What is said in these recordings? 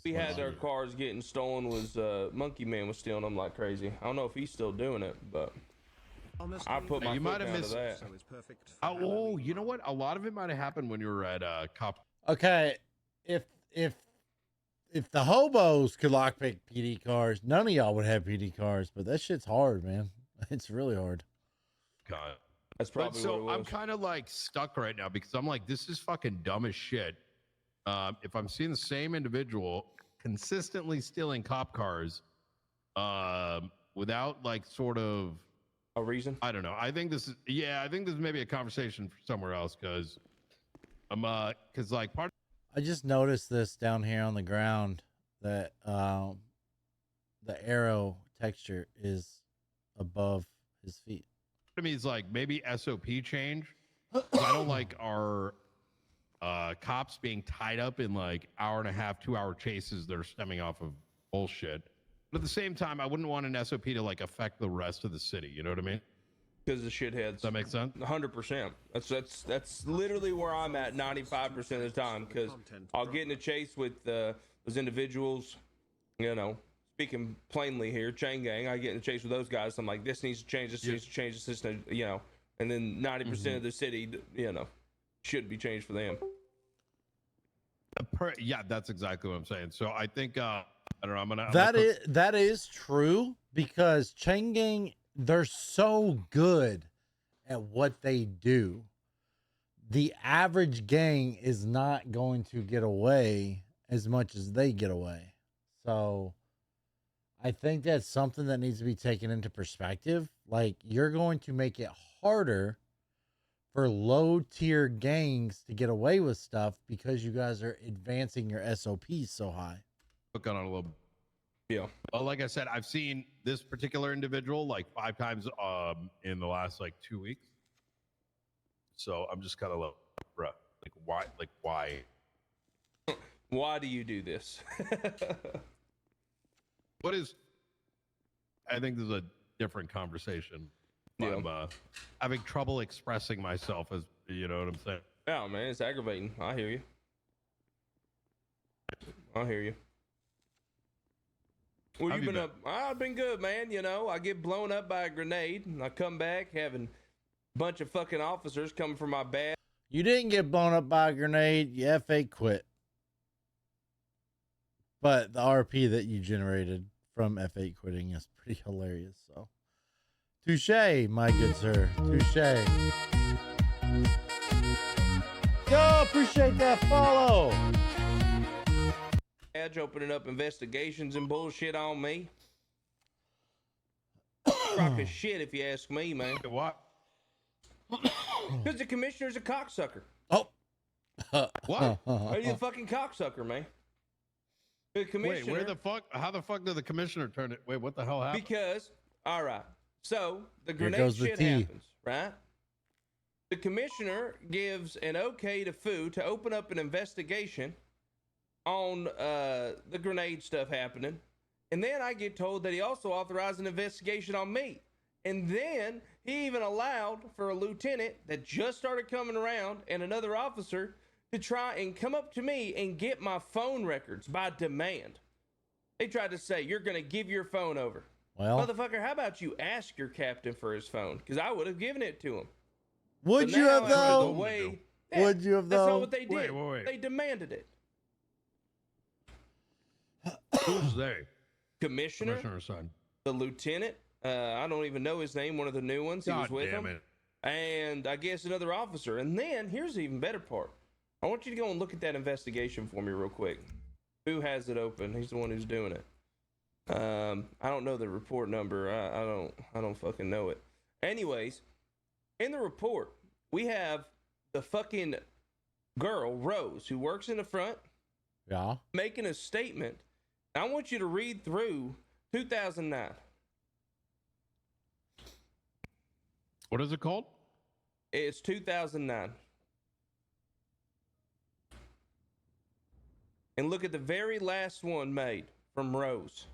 We had their cars getting stolen was Monkey Man was stealing them like crazy. I don't know if he's still doing it, but I put my foot down to that. Oh, you know what? A lot of it might have happened when you were at cop. Okay, if the hobos could lockpick PD cars, none of y'all would have PD cars. But that shit's hard, man. It's really hard. God. That's probably so what it was. I'm kind of like stuck right now because I'm like, this is fucking dumb as shit. If I'm seeing the same individual consistently stealing cop cars, without like sort of a reason, I don't know. I think this is maybe a conversation for somewhere else because because like part. I just noticed this down here on the ground that the arrow texture is above his feet. I mean, it's like maybe SOP change. I don't like our cops being tied up in like 1.5, 2 hour chases that are stemming off of bullshit. But at the same time, I wouldn't want an SOP to like affect the rest of the city. You know what I mean? Because the shitheads. Does that make sense? 100%. That's literally where I'm at 95% of the time. Because I'll get in a chase with those individuals, you know, speaking plainly here, chain gang. I get in a chase with those guys. I'm like, this needs to change. This needs to change. This needs to, you know. And then 90% of the city, you know, should be changed for them. Yeah, that's exactly what I'm saying. So I think I don't know. I'm gonna. That is true because chain gang, they're so good at what they do. The average gang is not going to get away as much as they get away. So I think that's something that needs to be taken into perspective. Like, you're going to make it harder for low tier gangs to get away with stuff because you guys are advancing your SOPs so high. Look on it a little bit. Yeah. Well, like I said, I've seen this particular individual like 5 times in the last like 2 weeks. So I'm just kind of like, bruh, like why? Like why? Why do you do this? What is? I think this is a different conversation. Yeah. I'm having trouble expressing myself, as you know what I'm saying. Yeah, man, it's aggravating. I hear you. I hear you. Well, you've been up. I've been good, man. You know, I get blown up by a grenade, and I come back having a bunch of fucking officers coming for my bad. You didn't get blown up by a grenade. You F8 quit. But the RP that you generated from F8 quitting is pretty hilarious. So, touche, my good sir. Touche. Yo, appreciate that follow. Edge opening up investigations and bullshit on me. Crock of shit, if you ask me, man. What? Because the commissioner's a cocksucker. Oh. What? Are you a fucking cocksucker, man? The commissioner. Wait, where the fuck? How the fuck did the commissioner turn it? Wait, what the hell happened? Because, all right. So the grenade shit happens, right? The commissioner gives an okay to Fu to open up an investigation on the grenade stuff happening. And then I get told that he also authorized an investigation on me. And then he even allowed for a lieutenant that just started coming around and another officer to try and come up to me and get my phone records by demand. They tried to say, you're going to give your phone over. Well, motherfucker, how about you ask your captain for his phone? Because I would have given it to him. Would you have, though? Would you have, though? That's not what they did. Wait. They demanded it. Who's they? Commissioner, son. The lieutenant, I don't even know his name, one of the new ones. He was with him. And I guess another officer. And then, here's the even better part. I want you to go and look at that investigation for me real quick. Who has it open? He's the one who's doing it. I don't know the report number. I don't fucking know it. Anyways, in the report, we have the fucking girl, Rose, who works in the front. Yeah. Making a statement. I want you to read through 2009. What is it called? It's 2009. And look at the very last one made from Rose.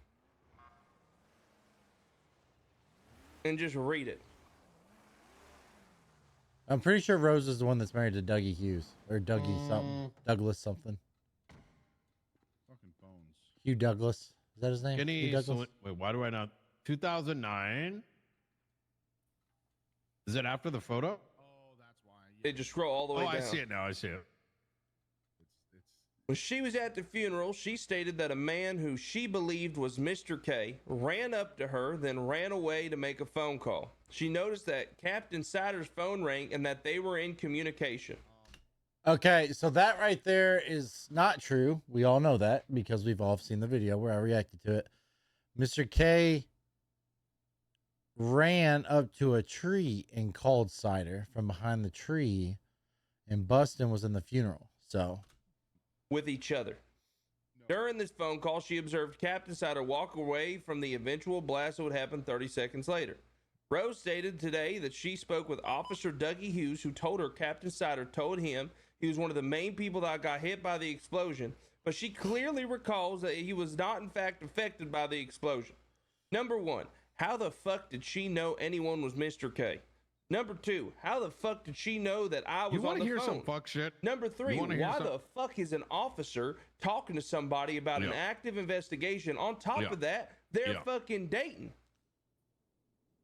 And just read it. I'm pretty sure Rose is the one that's married to Dougie Hughes. Or Dougie something. Douglas something. fucking phones. Hugh Douglas. Is that his name? Hugh Douglas? Wait, why do I not? 2009. Is it after the photo? Oh, that's why. Yeah. They just scroll all the way down. I see it now. I see it. When she was at the funeral, she stated that a man who she believed was Mr. K ran up to her, then ran away to make a phone call. She noticed that Captain Sider's phone rang and that they were in communication. Okay, so that right there is not true. We all know that because we've all seen the video where I reacted to it. Mr. K ran up to a tree and called Sider from behind the tree, and Bustin was in the funeral. So, with each other. During this phone call, she observed Captain Sider walk away from the eventual blast that would happen 30 seconds later. Rose stated today that she spoke with Officer Dougie Hughes, who told her Captain Sider told him he was one of the main people that got hit by the explosion, but she clearly recalls that he was not in fact affected by the explosion. Number one, how the fuck did she know anyone was Mr. K? Number two, how the fuck did she know that I was on the phone? You want to hear some fuck shit? Number three, why the fuck is an officer talking to somebody about an active investigation? On top of that, they're fucking dating.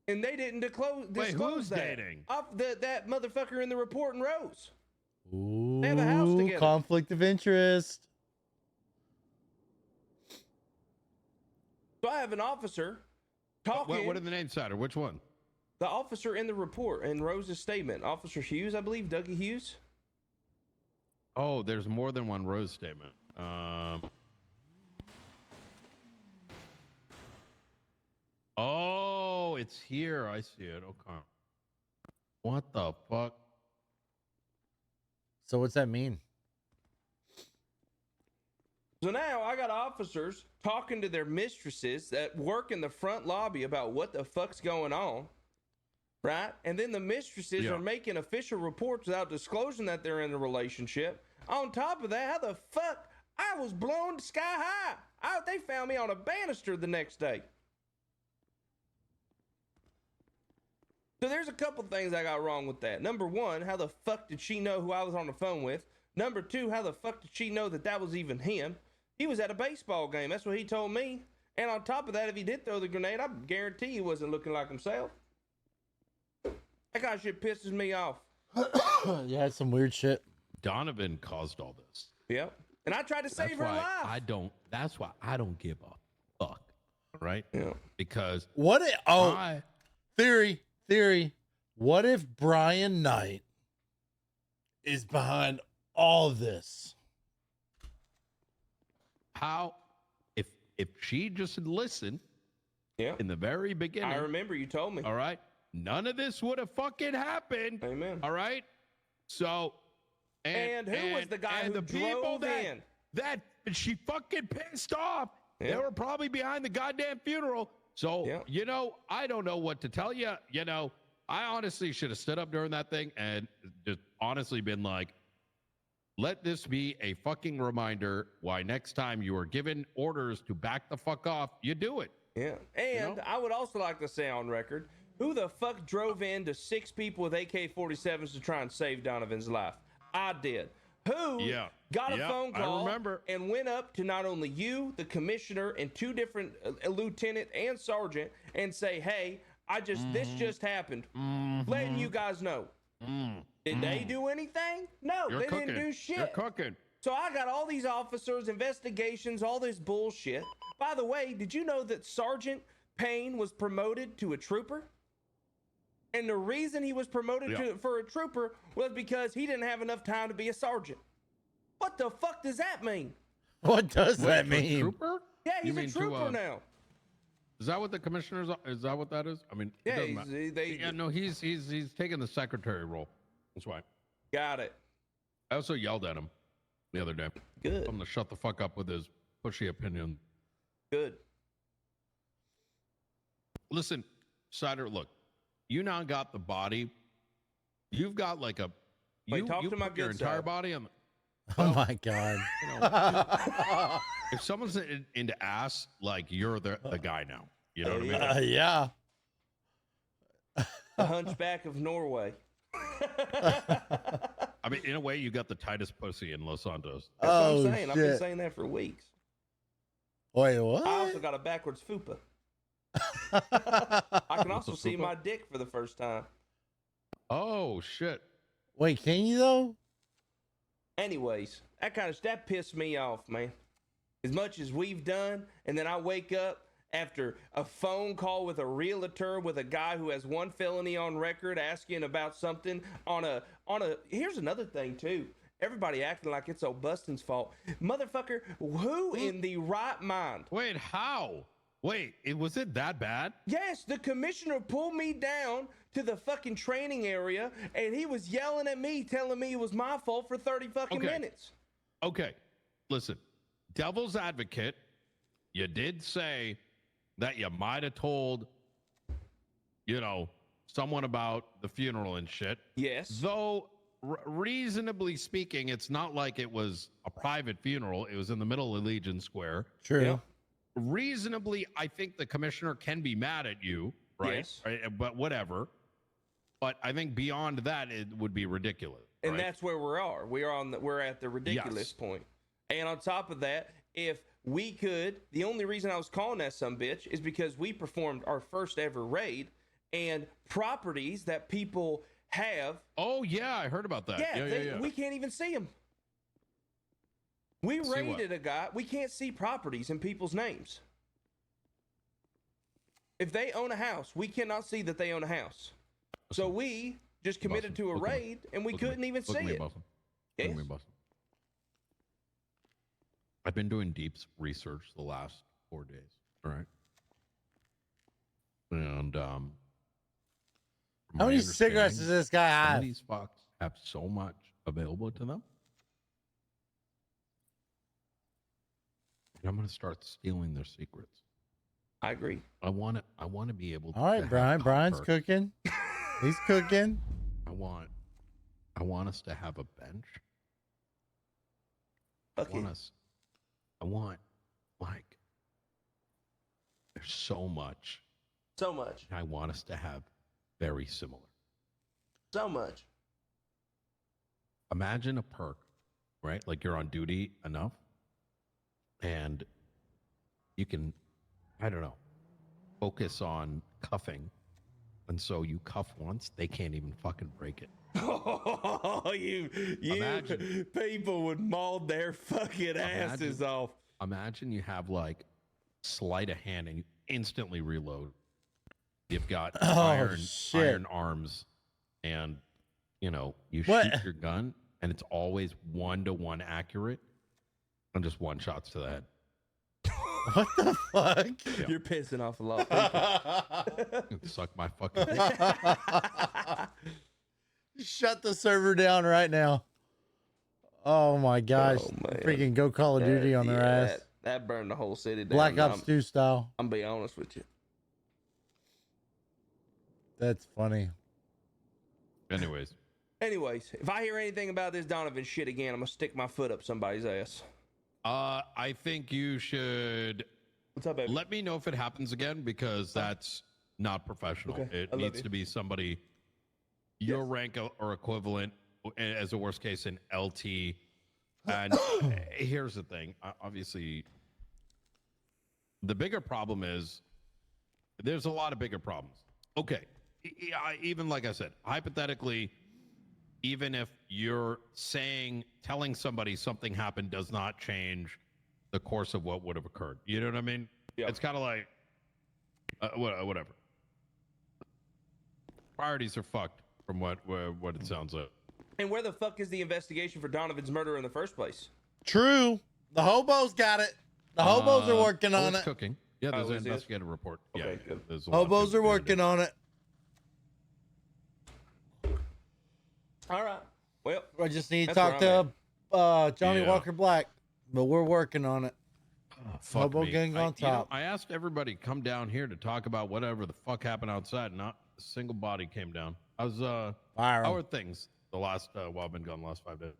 And they didn't disclose who's that. Dating? That motherfucker in the report and Rose. Ooh, they have a house together. Conflict of interest. So I have an officer talking. What are the names, Sider? Which one? The officer in the report and Rose's statement. Officer Hughes, I believe. Dougie Hughes. Oh, there's more than one Rose statement. Oh, it's here. I see it. Okay. What the fuck? So what's that mean? So now I got officers talking to their mistresses that work in the front lobby about what the fuck's going on. Right? And then the mistresses are making official reports without disclosing that they're in a relationship. On top of that, how the fuck I was blown sky high. They found me on a banister the next day. So there's a couple things I got wrong with that. Number one, how the fuck did she know who I was on the phone with? Number two, how the fuck did she know that that was even him? He was at a baseball game. That's what he told me. And on top of that, if he did throw the grenade, I guarantee he wasn't looking like himself. That kind of shit pisses me off. You had some weird shit. Donovan caused all this. Yep. And I tried to save her life. That's why I don't give a fuck. Right? Yeah. Because theory. What if Brian Knight is behind all of this? How if she just had listened in the very beginning. I remember you told me. All right. None of this would have fucking happened. Amen. All right. So, and who was the guy who drove in? That she fucking pissed off. Yeah. They were probably behind the goddamn funeral. So, I don't know what to tell you. I honestly should have stood up during that thing and just honestly been like, let this be a fucking reminder why next time you are given orders to back the fuck off, you do it. Yeah. And I would also like to say on record, who the fuck drove in to 6 people with AK-47s to try and save Donovan's life? I did. Who got a phone call and went up to not only you, the commissioner, and 2 different lieutenant and sergeant and say, hey, this just happened. Letting you guys know. Did they do anything? No, they didn't do shit. You're cooking. So I got all these officers, investigations, all this bullshit. By the way, did you know that Sergeant Payne was promoted to a trooper? And the reason he was promoted for a trooper was because he didn't have enough time to be a sergeant. What the fuck does that mean? What does that mean? Trooper? Yeah, he's a trooper now. Is that what the commissioners? Is that what that is? I mean, he's taking the secretary role. That's why. Got it. I also yelled at him the other day. Good. I'm gonna shut the fuck up with his pushy opinion. Good. Listen, Sider, look, you now got the body. You've got like a. You put your entire body on. Oh my god! If someone's into ass, like you're the guy now. You know what I mean? Yeah. The Hunchback of Norway. I mean, in a way, you got the tightest pussy in Los Santos. That's what I'm saying. I've been saying that for weeks. Wait, what? I also got a backwards fupa. I can also see my dick for the first time. Oh shit! Wait, can you though? Anyways, that pissed me off, man. As much as we've done, and then I wake up after a phone call with a realtor with a guy who has one felony on record asking about something on a here's another thing too. Everybody acting like it's old Bustin's fault. Motherfucker, who in the right mind? Wait, how? Wait, was it that bad? Yes, the commissioner pulled me down to the fucking training area and he was yelling at me, telling me it was my fault for 30 fucking minutes. Okay, listen, devil's advocate, you did say that you might have told, someone about the funeral and shit. Yes. Though, reasonably speaking, it's not like it was a private funeral. It was in the middle of Legion Square. True. Yeah. Reasonably, I think the commissioner can be mad at you, right? Yes. Right? But whatever. But I think beyond that, it would be ridiculous. And right? that's where we are. We're at the ridiculous point. And on top of that, if we could, the only reason I was calling that some bitch is because we performed our first ever raid, and properties that people have. Oh yeah, I heard about that. Yeah. We can't even see them. We raided a guy. We can't see properties in people's names. If they own a house, we cannot see that they own a house. So we just committed to a raid, and we couldn't even see it. Yes. I've been doing deep research the last 4 days. All right. And how many cigarettes does this guy have? These fucks have so much available to them. And I'm going to start stealing their secrets. I agree. I want to be able to. All right, Brian. Brian's cooking. He's cooking. I want us to have a bench. Okay. I want like there's so much. So much. I want us to have very similar. So much. Imagine a perk, right? Like you're on duty enough and you can, I don't know, focus on cuffing. And so you cuff once, they can't even fucking break it. Oh, you Imagine. People would maul their fucking asses off. Imagine you have like sleight of hand and you instantly reload. You've got iron arms and, you shoot your gun and it's always 1-to-1 accurate and just one shots to the head. What the fuck? Yeah. You're pissing off a lot of people. Suck my fucking dick. Shut the server down right now. Oh my gosh. Freaking go Call of Duty on their ass. That burned the whole city down. Black Ops 2 style. I'm be honest with you. That's funny. Anyways, if I hear anything about this Donovan shit again, I'm gonna stick my foot up somebody's ass. I think you should. What's up, baby? Let me know if it happens again because that's not professional. Okay. It needs to be somebody your rank or equivalent, as a worst case in LT. And here's the thing. Obviously, the bigger problem is there's a lot of bigger problems. Okay. Even like I said, hypothetically, even if you're telling somebody something happened does not change the course of what would have occurred. You know what I mean? Yeah. It's kind of like, whatever. Priorities are fucked from what it sounds like. And where the fuck is the investigation for Donovan's murder in the first place? True. The hobos got it. The hobos are working on it. Cooking. Yeah, there's an investigative report. Okay, yeah, good. Hobos are working on it. All right. Well, I just need to talk to Johnny Walker Black, but we're working on it. Hobo gang on top. I asked everybody to come down here to talk about whatever the fuck happened outside. Not a single body came down. How are things the last while I've been gone the last 5 days?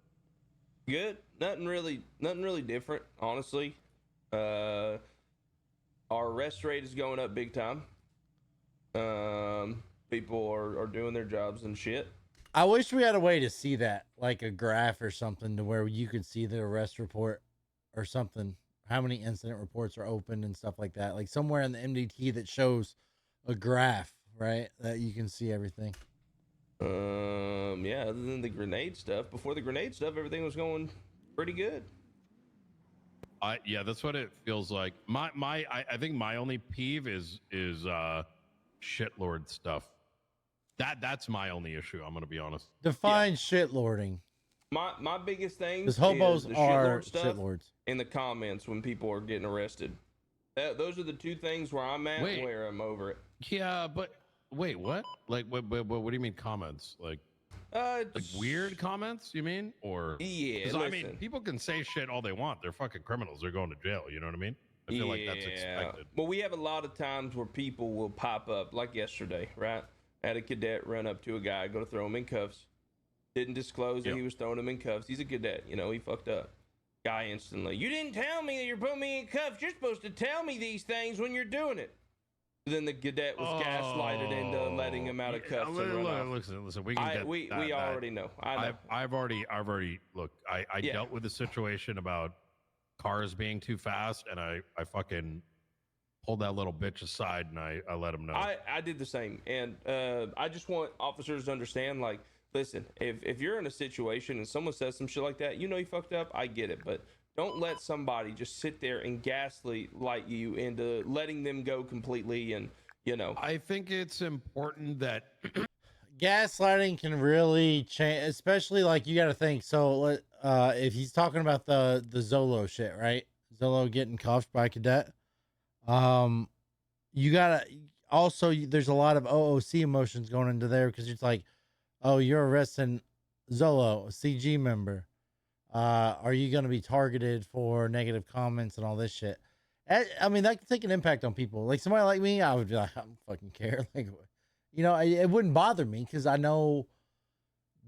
Good. Nothing really different, honestly. Our arrest rate is going up big time. People are doing their jobs and shit. I wish we had a way to see that, like a graph or something, to where you could see the arrest report or something. how many incident reports are opened and stuff like that. Like somewhere in the MDT that shows a graph, right? That you can see everything. Yeah, other than the grenade stuff, before the grenade stuff, everything was going pretty good. Yeah, that's what it feels like. I think my only peeve is shitlord stuff. That's my only issue. I'm gonna be honest. Define shitlording. My biggest thing Because hobos is the are shitlord stuff shitlords. in the comments when people are getting arrested. Those are the two things where I'm at and where I'm over it. Yeah, but wait, what? Like, what do you mean comments? Like weird comments? You mean? Or yeah? I mean, people can say shit all they want. They're fucking criminals. They're going to jail. You know what I mean? I feel like that's expected. Well, we have a lot of times where people will pop up, like yesterday, right? I had a cadet run up to a guy, go to throw him in cuffs. Didn't disclose that he was throwing him in cuffs. He's a cadet, you know, he fucked up. Guy instantly, you didn't tell me that you're putting me in cuffs. You're supposed to tell me these things when you're doing it. Then the cadet was gaslighted into letting him out of cuffs. Listen, we can we already know. I know. I've already look. I dealt with a situation about cars being too fast, and I fucking pulled that little bitch aside and I let him know. I did the same, and I just want officers to understand, like, listen, if you're in a situation and someone says some shit like that, you know you fucked up, I get it, but don't let somebody just sit there and gaslight you into letting them go completely. And, you know, I think it's important that gaslighting can really change, especially like you got to think. So if he's talking about the Zolo shit, right? Zolo getting cuffed by a cadet. You gotta also, there's a lot of OOC emotions going into there because it's like, oh, you're arresting Zolo, a CG member. Are you going to be targeted for negative comments and all this shit? I mean, that can take an impact on people. Like somebody like me, I would be like, I don't fucking care. Like, you know, it wouldn't bother me because I know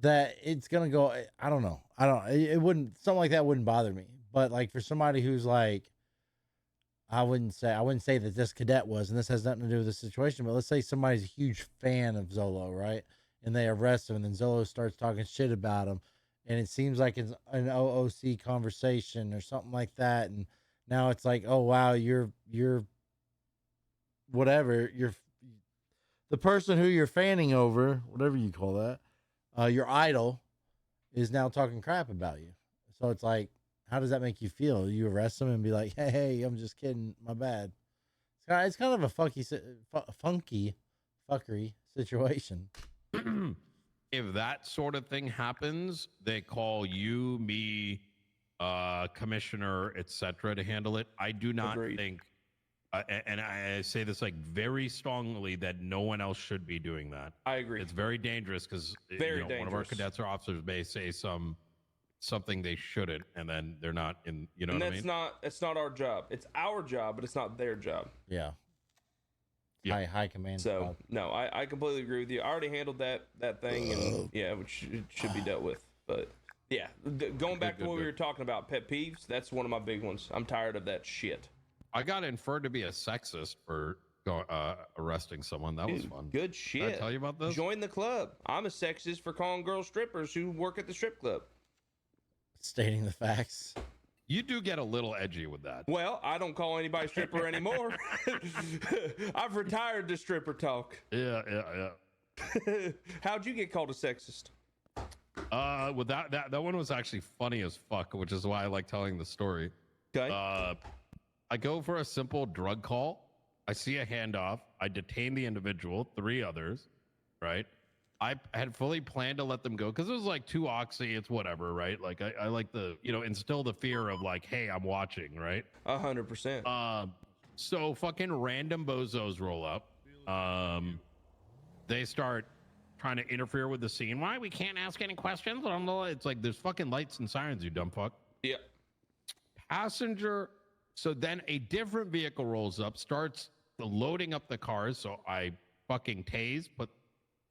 that it's going to go. I don't know. It wouldn't, something like that wouldn't bother me. But like for somebody who's like, I wouldn't say that this cadet was, and this has nothing to do with the situation, but let's say somebody's a huge fan of Zolo, right? And they arrest him, and then Zolo starts talking shit about him. And it seems like it's an OOC conversation or something like that. And now it's like, oh, wow, you're whatever. You're the person who you're fanning over, whatever you call that, your idol is now talking crap about you. So it's like, how does that make you feel? You arrest them and be like, hey, I'm just kidding. My bad. It's kind of a funky fuckery situation. If that sort of thing happens, they call you, me, commissioner, etc. to handle it. I do not think, and I say this like very strongly, that no one else should be doing that. I agree. It's very dangerous because one of our cadets or officers may say something they shouldn't, and then they're not in. You know and what I mean? It's not our job. It's our job, but it's not their job. Yeah. High command. So no, I completely agree with you. I already handled that thing, and which it should be dealt with. But yeah, going back to what we were talking about, pet peeves. That's one of my big ones. I'm tired of that shit. I got inferred to be a sexist for arresting someone. That was fun. Good shit. Did I tell you about this? Join the club. I'm a sexist for calling girls strippers who work at the strip club. Stating the facts. You do get a little edgy with that. Well, I don't call anybody stripper anymore. I've retired to stripper talk. Yeah. How'd you get called a sexist? Well, that one was actually funny as fuck, which is why I like telling the story. Okay. I go for a simple drug call. I see a handoff. I detain the individual, 3 others, right? I had fully planned to let them go because it was like 2 oxy. It's whatever, right? Like I like the, instill the fear of like, hey, I'm watching, right? 100%. So fucking random bozos roll up. They start trying to interfere with the scene. Why? We can't ask any questions? It's like, there's fucking lights and sirens, you dumb fuck. Yeah. Passenger. So then a different vehicle rolls up, starts loading up the cars. So I fucking tase, put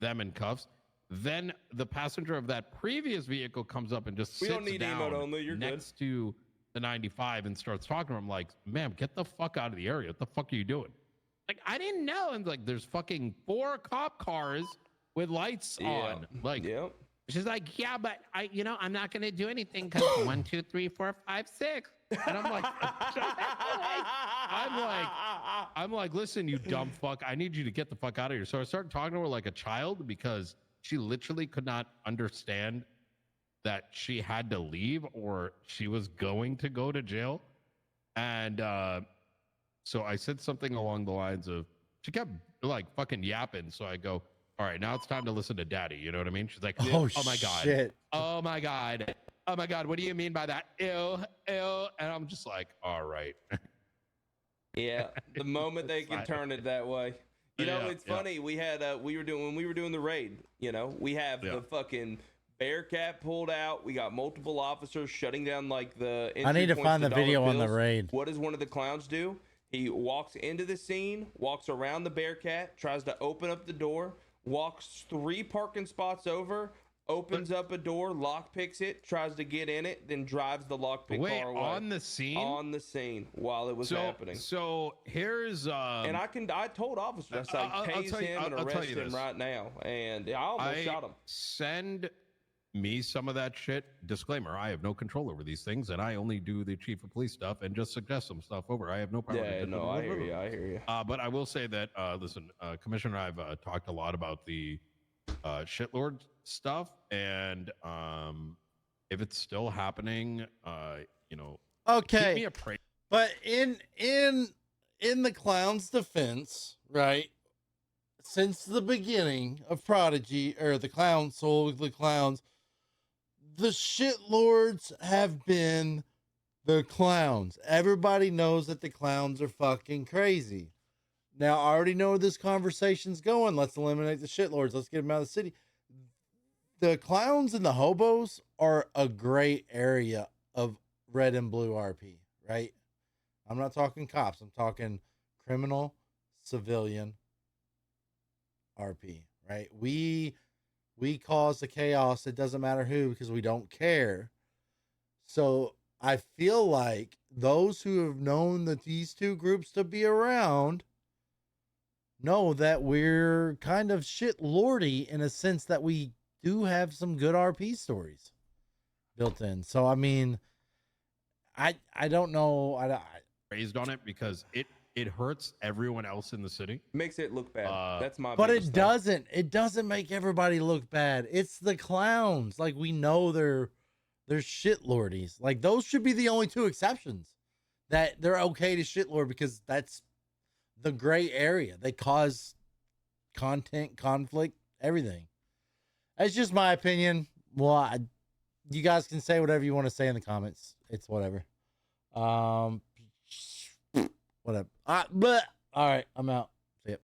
them in cuffs. Then the passenger of that previous vehicle comes up and just sits down next to the 95 and starts talking to him like, ma'am, get the fuck out of the area. What the fuck are you doing? Like, I didn't know. And like, there's fucking 4 cop cars with lights on. Like, She's like, yeah, but I'm not gonna do anything because 1, 2, 3, 4, 5, 6. And I'm like, I'm like, listen, you dumb fuck. I need you to get the fuck out of here. So I started talking to her like a child because she literally could not understand that she had to leave or she was going to go to jail. And so I said something along the lines of, she kept like fucking yapping. So I go, all right, now it's time to listen to daddy. You know what I mean? She's like, oh my God. Shit. Oh my God. Oh my God. What do you mean by that? Ew, ew. And I'm just like, all right. Yeah. The moment they can turn it that way. It's funny. We had, when we were doing the raid, we have the fucking Bearcat pulled out. We got multiple officers shutting down like the. I need to find the video on the raid. What does one of the clowns do? He walks into the scene, walks around the Bearcat, tries to open up the door, walks 3 parking spots over, opens up a door, lockpicks it, tries to get in it, then drives the lockpick car away. On the scene? On the scene while it was happening. So here's and I told officers, I tase him and arrest him right now. And I almost shot him. Send me some of that shit. Disclaimer, I have no control over these things, and I only do the chief of police stuff and just suggest some stuff over. I have no power. Yeah, no, I hear you. But I will say that, listen, Commissioner and I have talked a lot about the shitlord stuff, and if it's still happening, okay, keep me appraised. But in the clown's defense, right? Since the beginning of Prodigy, or the clowns, the shitlords have been the clowns. Everybody knows that the clowns are fucking crazy. Now, I already know where this conversation's going. Let's eliminate the shitlords. Let's get them out of the city. The clowns and the hobos are a gray area of red and blue RP, right? I'm not talking cops. I'm talking criminal, civilian RP, right? We cause the chaos. It doesn't matter who, because we don't care. So I feel like those who have known that these two groups to be around know that we're kind of shit lordy in a sense that we do have some good RP stories built in. So I mean, I don't know. I raised on it because it hurts everyone else in the city. Makes it look bad. That's my. But it doesn't. It doesn't make everybody look bad. It's the clowns. Like, we know they're shitlordies. Like, those should be the only 2 exceptions that they're okay to shitlord, because that's the gray area. They cause content, conflict, everything. That's just my opinion. Well, you guys can say whatever you want to say in the comments. It's whatever. Whatever. All right, I'm out.